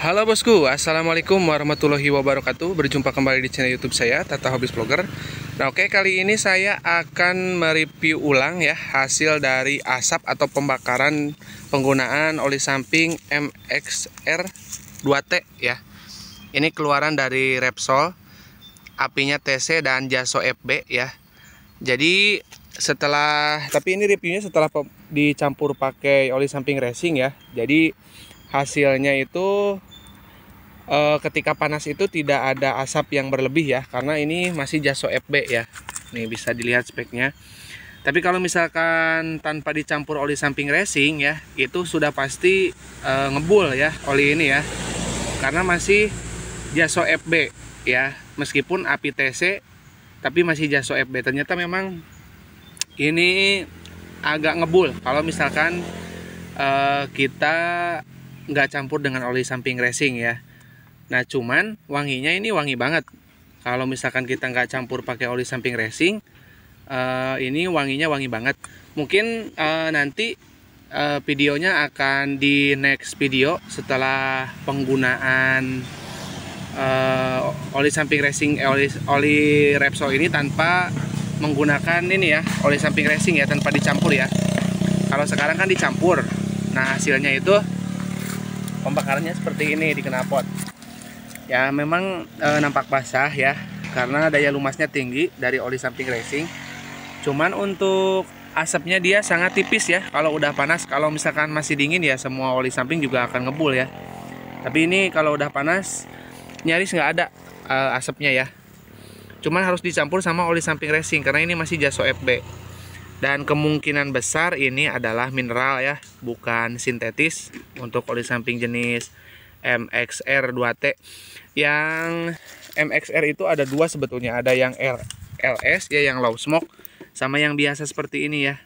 Halo bosku, assalamualaikum warahmatullahi wabarakatuh. Berjumpa kembali di channel YouTube saya, Tata Hobbies Vlogger. Nah, oke, kali ini saya akan mereview ulang ya hasil dari asap atau pembakaran penggunaan oli samping MXR 2T ya. Ini keluaran dari Repsol, apinya TC dan Jaso FB ya. Jadi tapi ini reviewnya setelah dicampur pakai oli samping racing ya. Jadi hasilnya itu ketika panas itu tidak ada asap yang berlebih ya, karena ini masih Jaso FB ya. Nih bisa dilihat speknya. Tapi kalau misalkan tanpa dicampur oli samping racing ya, itu sudah pasti ngebul ya oli ini ya, karena masih Jaso FB ya. Meskipun api TC tapi masih Jaso FB. Ternyata memang ini agak ngebul kalau misalkan kita nggak campur dengan oli samping racing ya. Nah, cuman wanginya ini wangi banget. Kalau misalkan kita nggak campur pakai oli samping racing, ini wanginya wangi banget. Mungkin nanti videonya akan di next video setelah penggunaan oli samping racing, oli Repsol ini tanpa menggunakan ini ya, oli samping racing ya, tanpa dicampur ya. Kalau sekarang kan dicampur. Nah, hasilnya itu pembakarannya seperti ini di knalpot. Ya, memang nampak basah ya, karena daya lumasnya tinggi dari oli samping racing. Cuman untuk asapnya dia sangat tipis ya kalau udah panas. Kalau misalkan masih dingin ya semua oli samping juga akan ngebul ya. Tapi ini kalau udah panas nyaris nggak ada asapnya ya. Cuman harus dicampur sama oli samping racing karena ini masih Jaso FB. Dan kemungkinan besar ini adalah mineral ya, bukan sintetis untuk oli samping jenis MXR 2T. Yang MXR itu ada dua sebetulnya, ada yang LS ya, yang low smoke, sama yang biasa seperti ini ya.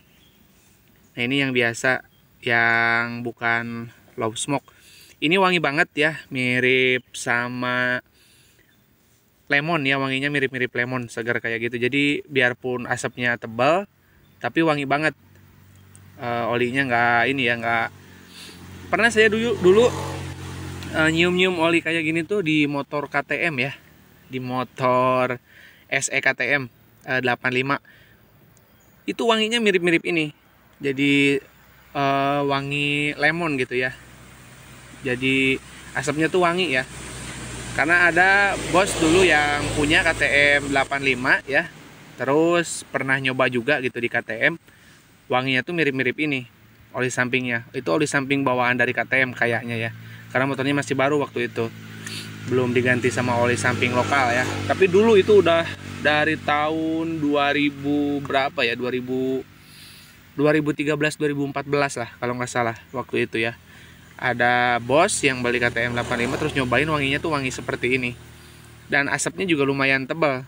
Nah, ini yang biasa, yang bukan low smoke. Ini wangi banget ya, mirip sama lemon ya, wanginya mirip-mirip lemon, segar kayak gitu. Jadi biarpun asapnya tebal tapi wangi banget. Olinya nggak ini ya, nggak pernah saya dulu nyium-nyium oli kayak gini tuh di motor KTM ya, di motor SE KTM 85. Itu wanginya mirip-mirip ini. Jadi wangi lemon gitu ya. Jadi asapnya tuh wangi ya. Karena ada bos dulu yang punya KTM 85 ya. Terus pernah nyoba juga gitu di KTM. Wanginya tuh mirip-mirip ini, oli sampingnya. Itu oli samping bawaan dari KTM kayaknya ya. Karena motornya masih baru waktu itu, belum diganti sama oli samping lokal ya. Tapi dulu itu udah dari tahun 2000 berapa ya, 2013 2014 lah kalau nggak salah waktu itu ya. Ada bos yang beli KTM 85 terus nyobain, wanginya tuh wangi seperti ini. Dan asapnya juga lumayan tebal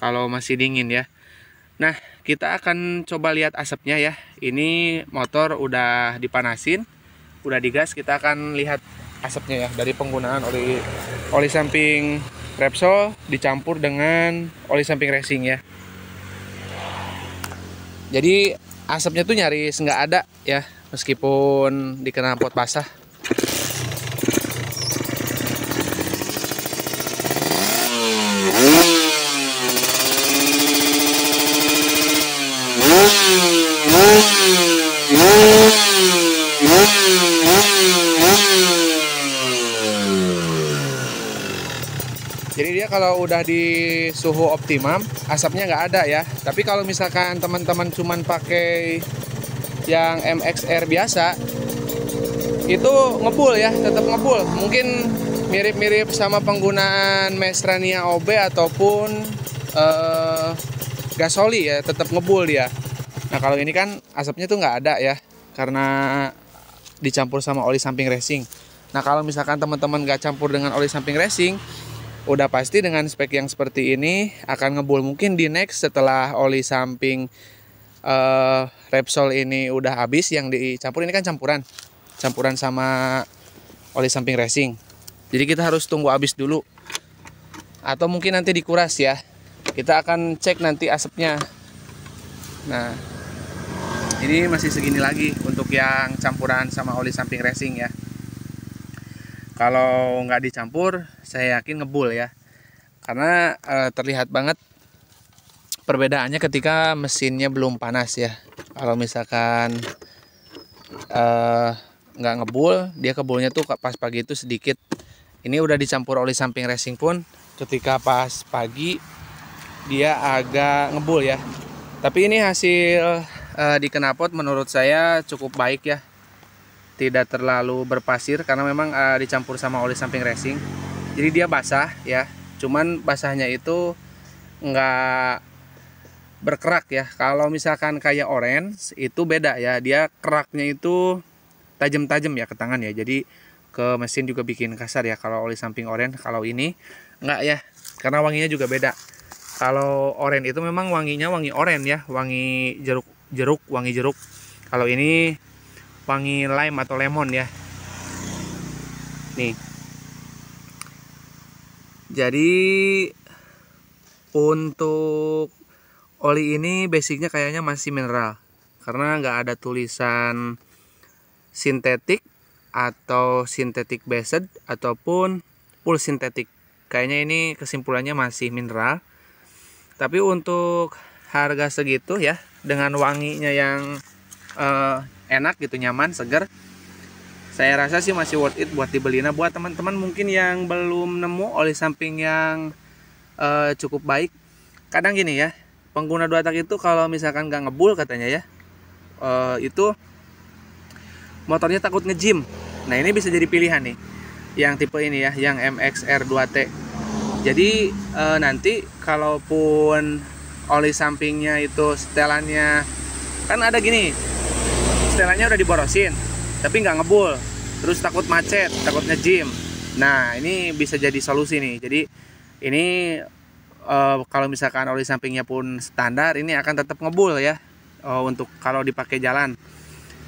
kalau masih dingin ya. Nah, kita akan coba lihat asapnya ya. Ini motor udah dipanasin, udah digas. Kita akan lihat asapnya ya dari penggunaan oli samping Repsol dicampur dengan oli samping racing ya. Jadi asapnya tuh nyaris nggak ada ya, meskipun di knalpot basah. Jadi dia kalau udah di suhu optimum asapnya nggak ada ya. Tapi kalau misalkan teman-teman cuman pakai yang MXR biasa, itu ngebul ya, tetap ngebul. Mungkin mirip-mirip sama penggunaan Mestrania OB ataupun gasoli ya, tetap ngebul dia. Nah, kalau ini kan asapnya tuh nggak ada ya, karena dicampur sama oli samping racing. Nah, kalau misalkan teman-teman nggak campur dengan oli samping racing, udah pasti dengan spek yang seperti ini akan ngebul. Mungkin di next setelah oli samping Repsol ini udah habis yang dicampur, ini kan campuran sama oli samping racing. Jadi kita harus tunggu habis dulu, atau mungkin nanti dikuras ya. Kita akan cek nanti asapnya. Nah, ini masih segini lagi untuk yang campuran sama oli samping racing ya. Kalau nggak dicampur, saya yakin ngebul ya. Karena terlihat banget perbedaannya ketika mesinnya belum panas ya. Kalau misalkan nggak ngebul, dia kebulnya tuh pas pagi itu sedikit. Ini udah dicampur oli samping racing pun, ketika pas pagi dia agak ngebul ya. Tapi ini hasil di knalpot menurut saya cukup baik ya. Tidak terlalu berpasir karena memang dicampur sama oli samping racing. Jadi dia basah ya. Cuman basahnya itu nggak berkerak ya. Kalau misalkan kayak orange itu beda ya. Dia keraknya itu tajam-tajam ya ke tangan ya. Jadi ke mesin juga bikin kasar ya kalau oli samping orange. Kalau ini enggak ya, karena wanginya juga beda. Kalau orange itu memang wanginya wangi orange ya, wangi jeruk, wangi jeruk. Kalau ini wangi lime atau lemon ya. Nih. Jadi untuk oli ini basicnya kayaknya masih mineral, karena nggak ada tulisan sintetik atau sintetik based ataupun full sintetik. Kayaknya ini kesimpulannya masih mineral. Tapi untuk harga segitu ya, dengan wanginya yang enak gitu, nyaman, segar, saya rasa sih masih worth it buat dibeli. Nah, buat teman-teman mungkin yang belum nemu oli samping yang cukup baik, kadang gini ya, pengguna 2 tak itu kalau misalkan nggak ngebul katanya ya, itu motornya takut nge-gym. Nah, ini bisa jadi pilihan nih, yang tipe ini ya, yang MXR 2T. Jadi nanti kalaupun oli sampingnya itu setelannya, kan ada gini, setelannya udah diborosin tapi nggak ngebul, terus takut macet, takut nge-gym. Nah, ini bisa jadi solusi nih. Jadi ini kalau misalkan oli sampingnya pun standar, ini akan tetap ngebul ya, untuk kalau dipakai jalan.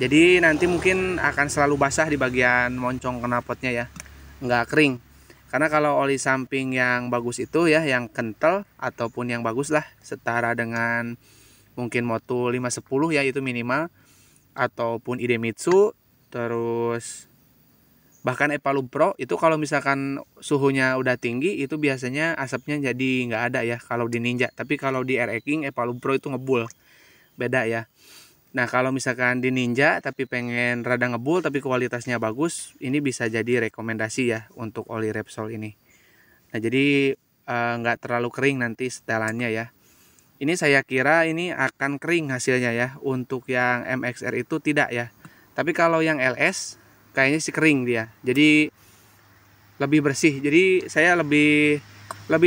Jadi nanti mungkin akan selalu basah di bagian moncong knalpotnya ya, nggak kering. Karena kalau oli samping yang bagus itu ya, yang kental ataupun yang bagus lah, setara dengan mungkin Moto 510 ya, itu minimal, ataupun Idemitsu, terus bahkan Epalu Pro itu kalau misalkan suhunya udah tinggi itu biasanya asapnya jadi nggak ada ya kalau di Ninja. Tapi kalau di RE King, Epalu Pro itu ngebul, beda ya. Nah, kalau misalkan di Ninja tapi pengen rada ngebul tapi kualitasnya bagus, ini bisa jadi rekomendasi ya untuk oli Repsol ini. Nah, jadi nggak terlalu kering nanti setelannya ya. Ini saya kira ini akan kering hasilnya ya. Untuk yang MXR itu tidak ya. Tapi kalau yang LS kayaknya sih kering dia. Jadi lebih bersih. Jadi saya lebih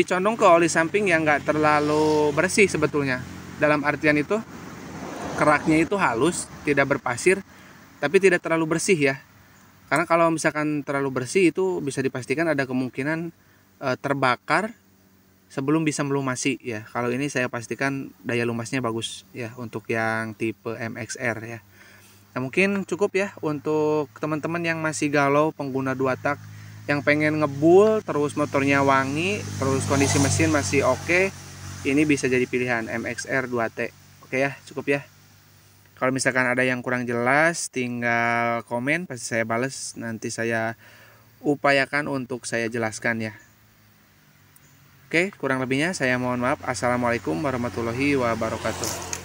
condong ke oli samping yang nggak terlalu bersih sebetulnya. Dalam artian itu keraknya itu halus, tidak berpasir, tapi tidak terlalu bersih ya. Karena kalau misalkan terlalu bersih itu bisa dipastikan ada kemungkinan terbakar sebelum bisa melumasi ya. Kalau ini saya pastikan daya lumasnya bagus ya untuk yang tipe MXR ya. Nah, mungkin cukup ya untuk teman-teman yang masih galau pengguna 2 tak, yang pengen ngebul terus motornya wangi, terus kondisi mesin masih oke. Ini bisa jadi pilihan MXR 2T. Oke ya, cukup ya. Kalau misalkan ada yang kurang jelas, tinggal komen, pasti saya bales. Nanti saya upayakan untuk saya jelaskan ya. Oke, kurang lebihnya saya mohon maaf. Assalamualaikum warahmatullahi wabarakatuh.